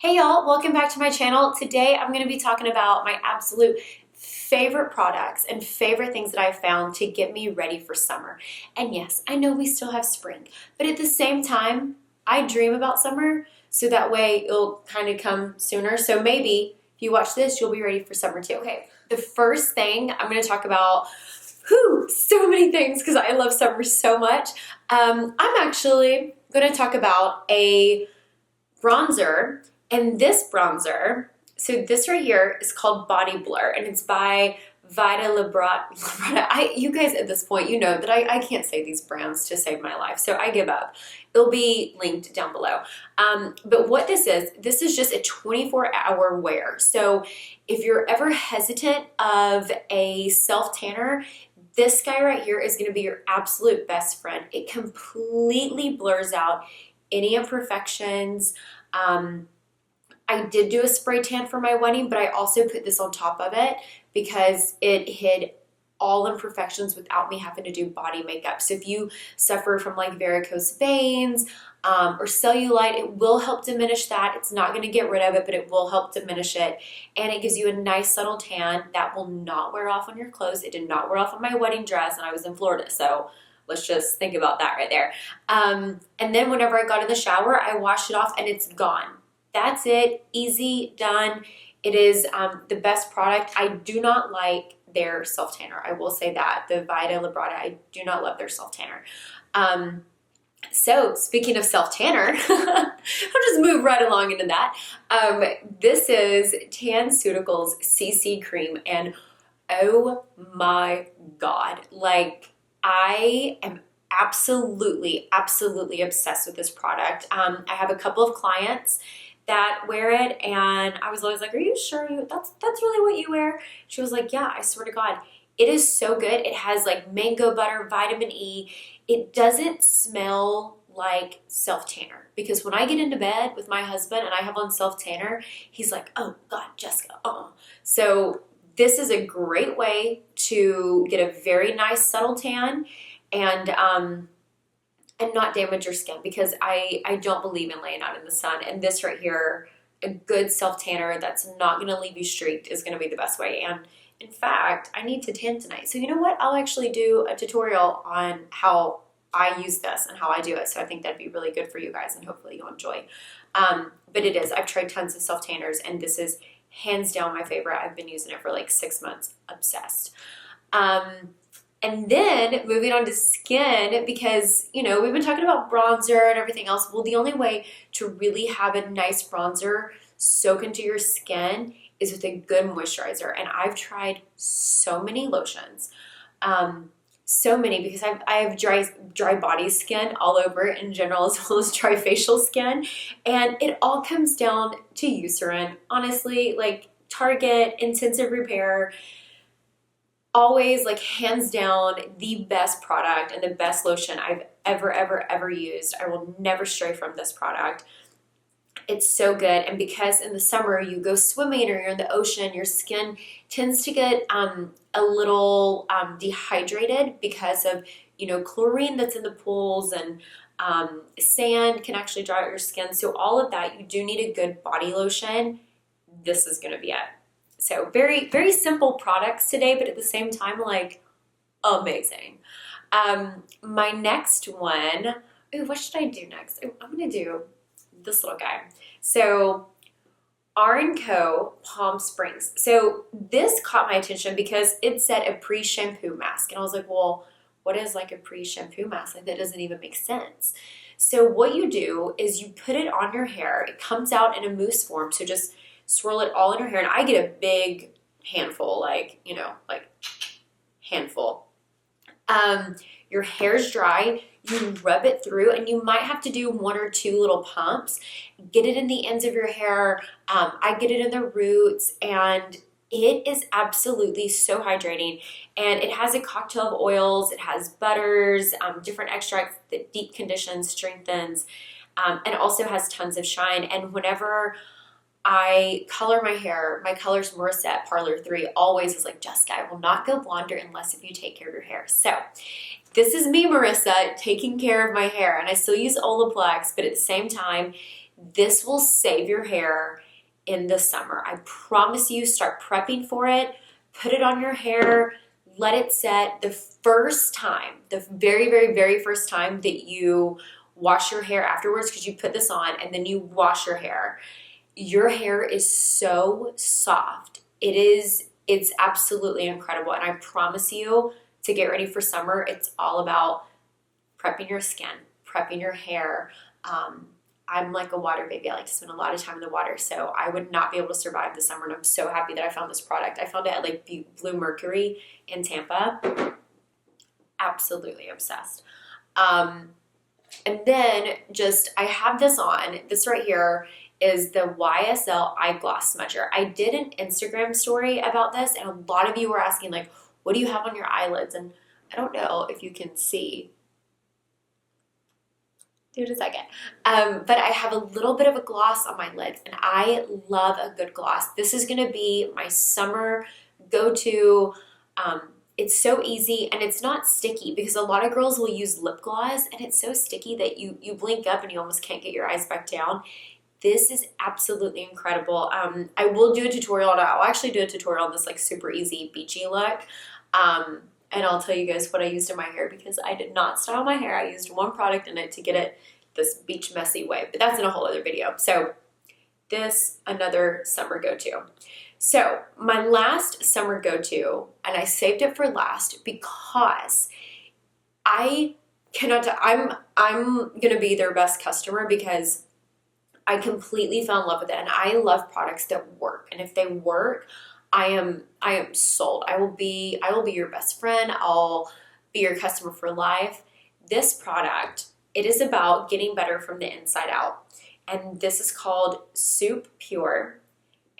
Hey y'all, welcome back to my channel. Today I'm going to be talking about my absolute favorite products and favorite things that I've found to get me ready for summer. And yes, I know we still have spring, but at the same time, I dream about summer so that way it'll kind of come sooner. So maybe if you watch this, you'll be ready for summer too. Okay, the first thing I'm going to talk about, so many things because I love summer so much. I'm actually going to talk about a bronzer. And this bronzer, so this right here is called Body Blur, and it's by Vita Librata. You guys at this point, you know that I can't say these brands to save my life, so I give up. It'll be linked down below. But what this is just a 24-hour wear. So if you're ever hesitant of a self-tanner, this guy right here is going to be your absolute best friend. It completely blurs out any imperfections. I did do a spray tan for my wedding, but I also put this on top of it because it hid all imperfections without me having to do body makeup. So if you suffer from like varicose veins or cellulite, it will help diminish that. It's not going to get rid of it, but it will help diminish it. And it gives you a nice subtle tan that will not wear off on your clothes. It did not wear off on my wedding dress, and I was in Florida, so let's just think about that right there. And then whenever I got in the shower, I washed it off and it's gone. That's it. Easy, done. It is the best product. I do not like their self-tanner. I will say that. The Vita Librata, I do not love their self-tanner. So speaking of self-tanner, I'll just move right along into that. This is TanCeuticals CC Cream, and oh my God, like I am absolutely obsessed with this product. I have a couple of clients that wear it, and I was always like, are you sure that's really what you wear? She was like, yeah, I swear to God. It is so good. It has like mango butter, vitamin E. It doesn't smell like self-tanner, because when I get into bed with my husband and I have on self-tanner, he's like, oh God, Jessica, So this is a great way to get a very nice subtle tan and not damage your skin, because I don't believe in laying out in the sun. And this right here, a good self-tanner that's not going to leave you streaked, is going to be the best way. And in fact, I need to tan tonight. So you know what? I'll actually do a tutorial on how I use this and how I do it. So I think that'd be really good for you guys, and hopefully you'll enjoy. But it is. I've tried tons of self-tanners, and this is hands down my favorite. I've been using it for like 6 months. Obsessed. And then moving on to skin, because, you know, we've been talking about bronzer and everything else. Well, the only way to really have a nice bronzer soak into your skin is with a good moisturizer. And I've tried so many lotions, so many, because I have dry body skin all over in general, as well as dry facial skin. And it all comes down to Eucerin. Honestly, like Target, Intensive Repair, always, like, hands down the best product and the best lotion I've ever used. I will never stray from this product. It's so good. And because in the summer you go swimming or you're in the ocean, your skin tends to get a little dehydrated because of, you know, chlorine that's in the pools, and sand can actually dry out your skin. So all of that, you do need a good body lotion. This is going to be it. So very, very simple products today, but at the same time, like, amazing. My next one, what should I do next? I'm going to do this little guy. So R&Co Palm Springs. So this caught my attention because it said a pre-shampoo mask. And I was like, well, what is like a pre-shampoo mask? Like, that doesn't even make sense. So what you do is you put it on your hair. It comes out in a mousse form. So just swirl it all in your hair, and I get a big handful, like, you know, like handful. Your hair's dry, you rub it through, and you might have to do 1 or 2 little pumps. Get it in the ends of your hair. I get it in the roots, and it is absolutely so hydrating. And it has a cocktail of oils, it has butters, different extracts that deep conditions, strengthens, and also has tons of shine. And whenever I color my hair, my color's Marissa at Parlor 3 always is like, Jessica, I will not go blonder unless if you take care of your hair. So this is me, Marissa, taking care of my hair. And I still use Olaplex, but at the same time, This will save your hair in the summer. I promise you, start prepping for it, put it on your hair, let it set. The first time, the very, very, very first time that you wash your hair afterwards, because you put this on and then you wash your hair is so soft. It's absolutely incredible. And I promise you, to get ready for summer, it's all about prepping your skin, prepping your hair. I'm like a water baby. I like to spend a lot of time in the water, so I would not be able to survive the summer, and I'm so happy that I found this product. I found it at like Blue Mercury in Tampa. Absolutely obsessed. And then I have this on. This right here is the YSL Eyegloss Smudger. I did an Instagram story about this, and a lot of you were asking, like, what do you have on your eyelids? And I don't know if you can see. Give it a second. But I have a little bit of a gloss on my lids, and I love a good gloss. This is going to be my summer go-to. It's so easy, and it's not sticky, because a lot of girls will use lip gloss and it's so sticky that you blink up and you almost can't get your eyes back down. This is absolutely incredible. I will do a tutorial on it. I'll actually do a tutorial on this like super easy beachy look. And I'll tell you guys what I used in my hair, because I did not style my hair. I used one product in it to get it this beach messy way, but that's in a whole other video. So this, another summer go-to. So my last summer go-to, and I saved it for last because I'm gonna be their best customer, because I completely fell in love with it, and I love products that work. And if they work, I am sold. I will be your best friend. I'll be your customer for life. This product, it is about getting better from the inside out. And this is called Soup Pure.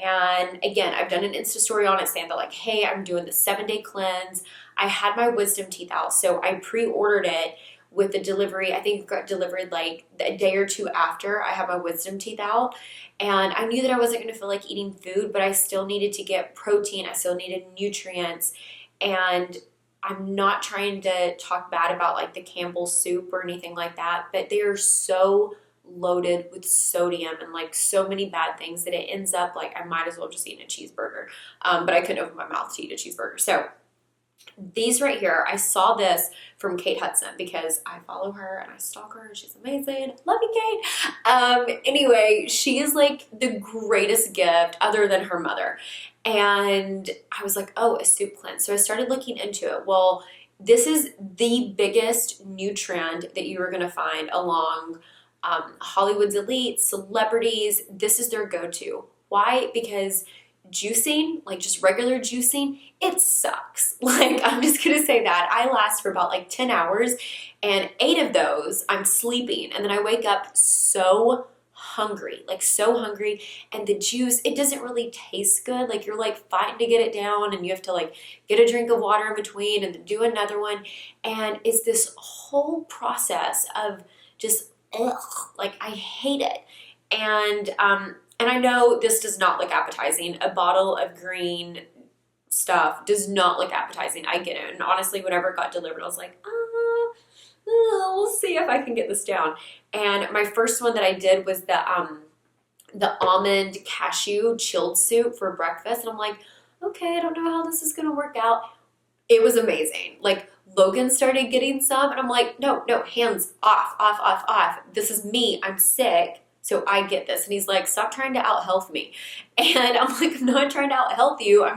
And again, I've done an Insta story on it saying that, like, hey, I'm doing the 7-day cleanse. I had my wisdom teeth out, so I pre-ordered it with the delivery. I think it got delivered like a day or two after I had my wisdom teeth out. And I knew that I wasn't going to feel like eating food, but I still needed to get protein. I still needed nutrients. And I'm not trying to talk bad about like the Campbell's soup or anything like that, but they are so loaded with sodium and like so many bad things that it ends up like I might as well just eat a cheeseburger. But I couldn't open my mouth to eat a cheeseburger. So these right here, I saw this from Kate Hudson, because I follow her and I stalk her and she's amazing. Love you, Kate. Anyway, she is like the greatest gift other than her mother. And I was like, oh, a soup cleanse. So I started looking into it. Well, this is the biggest new trend that you are going to find along Hollywood's elite, celebrities. This is their go-to. Why? Because juicing, like just regular juicing, it sucks. Like, I'm just gonna say that. I last for about like 10 hours, and 8 of those I'm sleeping, and then I wake up so hungry, and the juice, it doesn't really taste good. Like, you're like fighting to get it down, and you have to like get a drink of water in between and then do another one, and it's this whole process of just like, I hate it. And I know this does not look appetizing. A bottle of green stuff does not look appetizing. I get it. And honestly, whenever it got delivered, I was like, we'll see if I can get this down. And my first one that I did was the almond cashew chilled soup for breakfast. And I'm like, okay, I don't know how this is going to work out. It was amazing. Like, Logan started getting some, and I'm like, no, hands off. This is me. I'm sick, so I get this. And he's like, stop trying to out-health me. And I'm like, I'm not trying to out-health you. I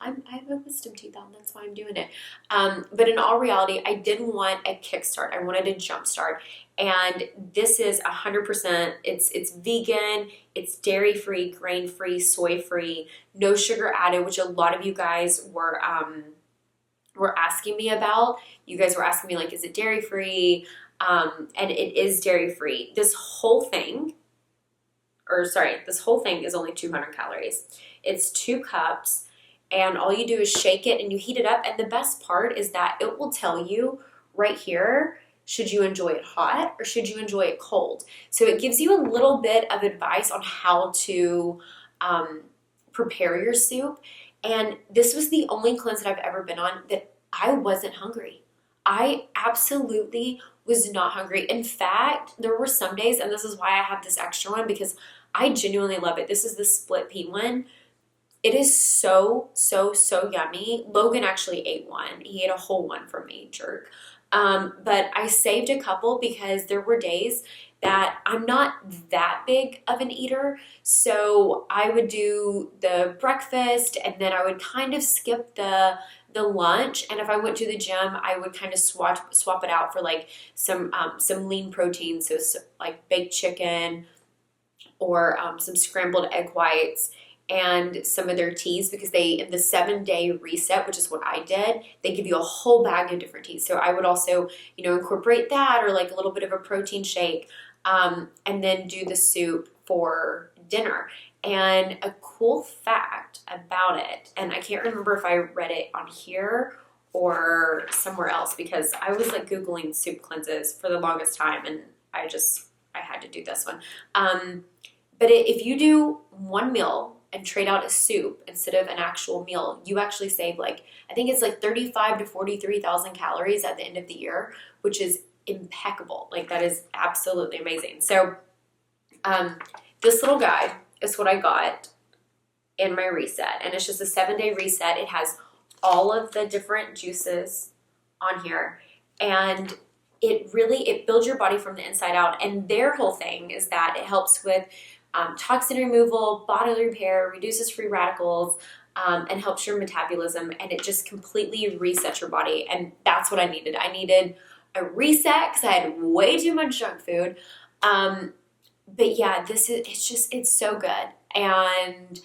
have a wisdom teeth on. That's why I'm doing it. But in all reality, I didn't want a kickstart. I wanted a jumpstart. And this is 100%. It's vegan. It's dairy-free, grain-free, soy-free, no sugar added, which a lot of you guys were asking me about. You guys were asking me, like, is it dairy-free? And it is dairy-free. This whole thing is only 200 calories. It's 2 cups, and all you do is shake it and you heat it up. And the best part is that it will tell you right here, should you enjoy it hot or should you enjoy it cold? So it gives you a little bit of advice on how to prepare your soup. And this was the only cleanse that I've ever been on that I wasn't hungry. I absolutely was not hungry. In fact, there were some days, and this is why I have this extra one, because I genuinely love it. This is the split pea one. It is so, so, so yummy. Logan actually ate one. He ate a whole one from me, jerk. But I saved a couple because there were days that I'm not that big of an eater. So I would do the breakfast and then I would kind of skip the lunch. And if I went to the gym, I would kind of swap it out for like some lean protein. So like baked chicken or some scrambled egg whites and some of their teas, because they, in the 7-day reset, which is what I did, they give you a whole bag of different teas. So I would also, incorporate that, or like a little bit of a protein shake, and then do the soup for dinner. And a cool fact about it, and I can't remember if I read it on here or somewhere else, because I was like Googling soup cleanses for the longest time, and I had to do this one. But if you do one meal and trade out a soup instead of an actual meal, you actually save I think it's like 35 to 43,000 calories at the end of the year, which is impeccable. Like, that is absolutely amazing. So this little guide is what I got in my reset, and it's just a 7-day reset. It has all of the different juices on here, and it builds your body from the inside out. And their whole thing is that it helps with toxin removal, body repair, reduces free radicals, and helps your metabolism, and it just completely resets your body. And that's what I needed. I needed a reset because I had way too much junk food. But yeah, it's so good. And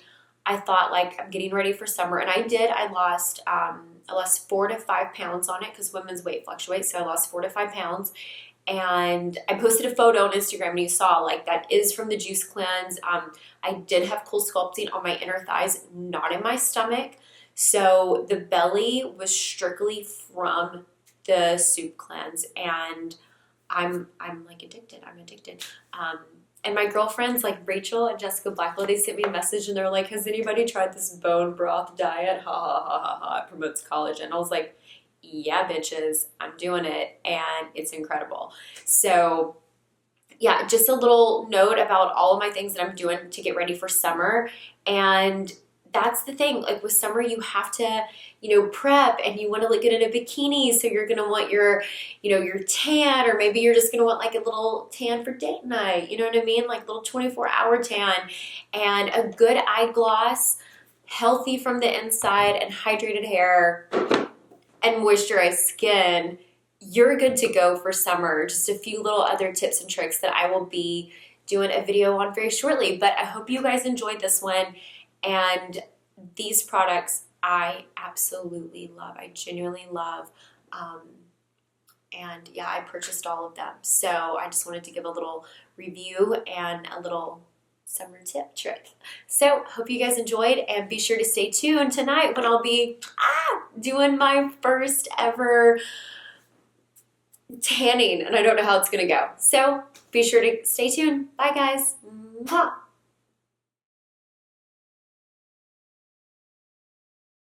I thought, like, I'm getting ready for summer, and I lost 4 to 5 pounds on it, because women's weight fluctuates. So I lost 4 to 5 pounds. And I posted a photo on Instagram, and you saw, like, that is from the juice cleanse. I did have cool sculpting on my inner thighs, not in my stomach. So the belly was strictly from the soup cleanse, and I'm like addicted. I'm addicted. And my girlfriends, like Rachel and Jessica Blackwell, they sent me a message, and they're like, has anybody tried this bone broth diet? Ha ha ha ha ha. It promotes collagen. I was like, yeah, bitches, I'm doing it, and it's incredible. So yeah, just a little note about all of my things that I'm doing to get ready for summer. And that's the thing, like with summer, you have to, prep, and you want to look good in a bikini. So you're going to want your tan, or maybe you're just going to want like a little tan for date night. You know what I mean? Like a little 24-hour tan, and a good eye gloss, healthy from the inside, and hydrated hair, and moisturized skin. You're good to go for summer. Just a few little other tips and tricks that I will be doing a video on very shortly. But I hope you guys enjoyed this one. And these products I absolutely love. I genuinely love. And yeah, I purchased all of them. So I just wanted to give a little review and a little summer tip trick. So hope you guys enjoyed, and be sure to stay tuned tonight when I'll be doing my first ever tanning, and I don't know how it's gonna go. So be sure to stay tuned. Bye guys. Mwah.